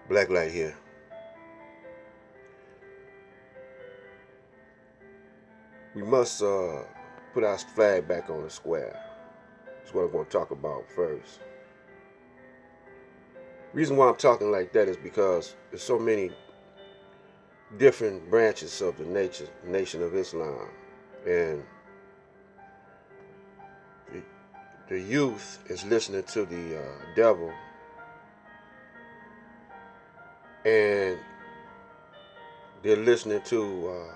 Black light here. We must put our flag back on the square. That's what I'm going to talk about first. Reason why I'm talking like that is because there's so many different branches of the nation of Islam, and the, the youth is listening to the devil, and they're listening to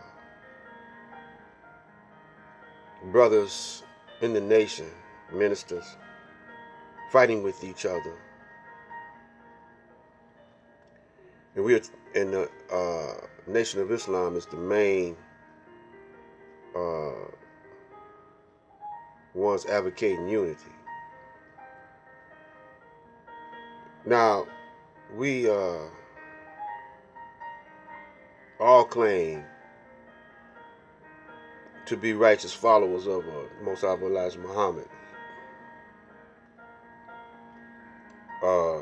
brothers in the nation, ministers, fighting with each other. And the Nation of Islam is the main uh, ones advocating unity. Now, we all claim to be righteous followers of Most High Elijah Muhammad. Uh,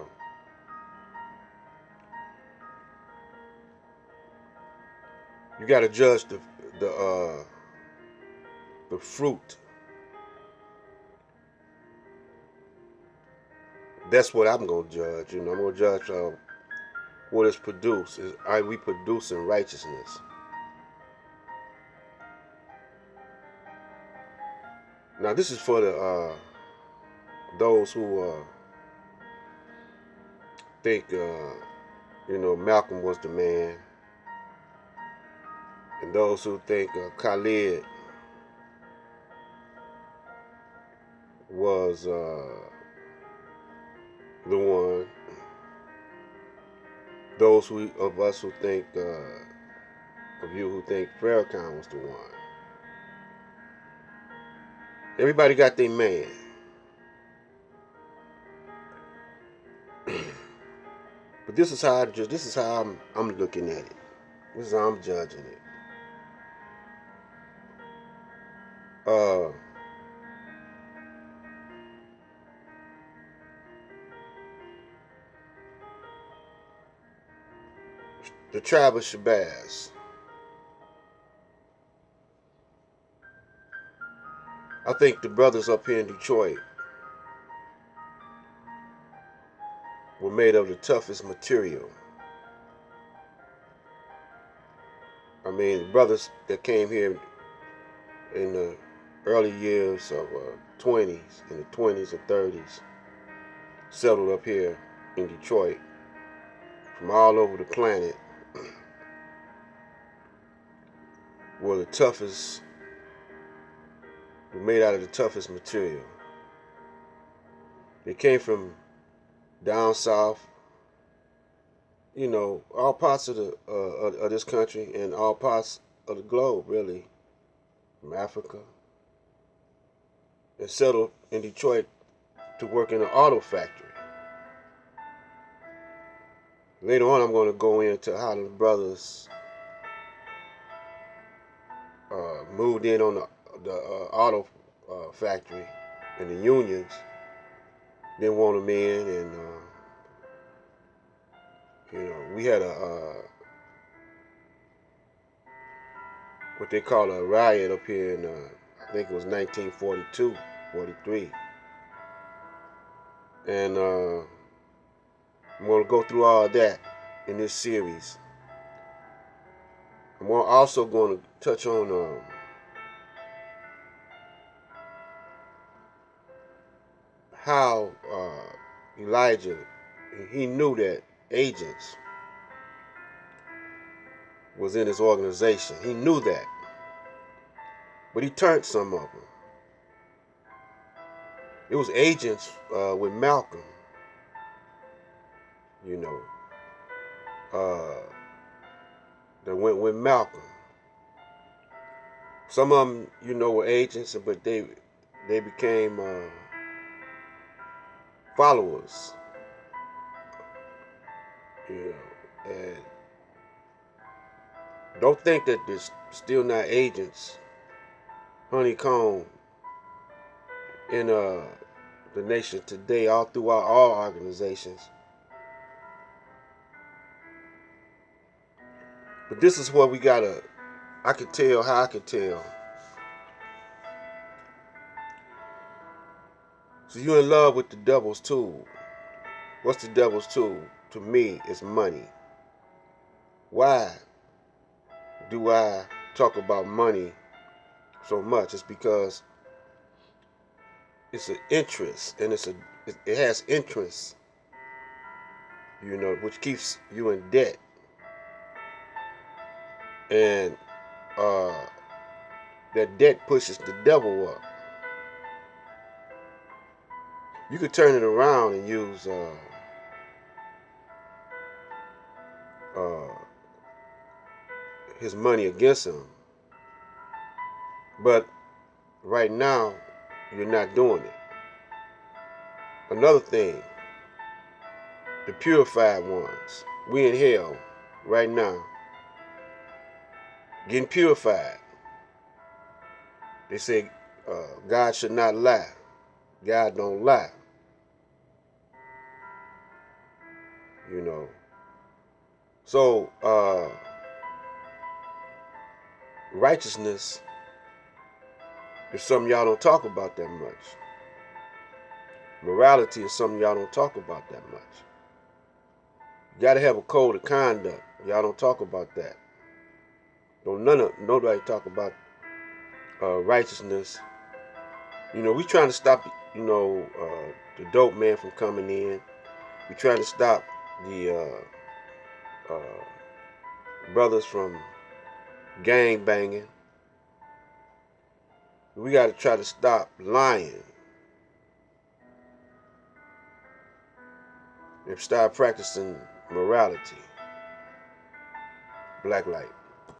you got to judge the fruit. That's what I'm gonna judge. I'm gonna judge what is produced. Are we producing righteousness? Now, this is for the those who think Malcolm was the man, and those who think Khalid was the one. Those of us who think of you who think Farrakhan was the one. Everybody got their man. But this is how I'm looking at it. This is how I'm judging it. The tribe of Shabazz. I think the brothers up here in Detroit were made of the toughest material. I mean, the brothers that came here in the early years of 20s, in the 20s or 30s, settled up here in Detroit from all over the planet, were the toughest, were made out of the toughest material. They came from down south, all parts of of this country and all parts of the globe, really, from Africa, and settled in Detroit to work in an auto factory. Later on, I'm going to go into how the brothers moved in on the auto factory, and the unions didn't want them in, and we had what they call a riot up here in I think it was 1942, 43, and I'm going to go through all that in this series. I'm also going to touch on how Elijah, he knew that agents was in his organization. He knew that, but he turned some of them. It was agents with Malcolm, that went with Malcolm. Some of them, were agents, but they became followers, and don't think that there's still not agents honeycomb in the nation today, all throughout all organizations. But this is what we gotta, I could tell how I could tell. So you're in love with the devil's tool. What's the devil's tool? To me, it's money. Why do I talk about money so much? It's because it's an interest, and it has interest, which keeps you in debt. And that debt pushes the devil up. You could turn it around and use his money against him. But right now, you're not doing it. Another thing, the purified ones, we in hell right now, getting purified. They say God should not lie. God don't lie. So righteousness is something y'all don't talk about that much. Morality is something y'all don't talk about that much. You gotta have a code of conduct. Y'all don't talk about that. Nobody talk about righteousness. We trying to stop, the dope man from coming in. We trying to stop the brothers from gang banging. We got to try to stop lying and start practicing morality. Black light.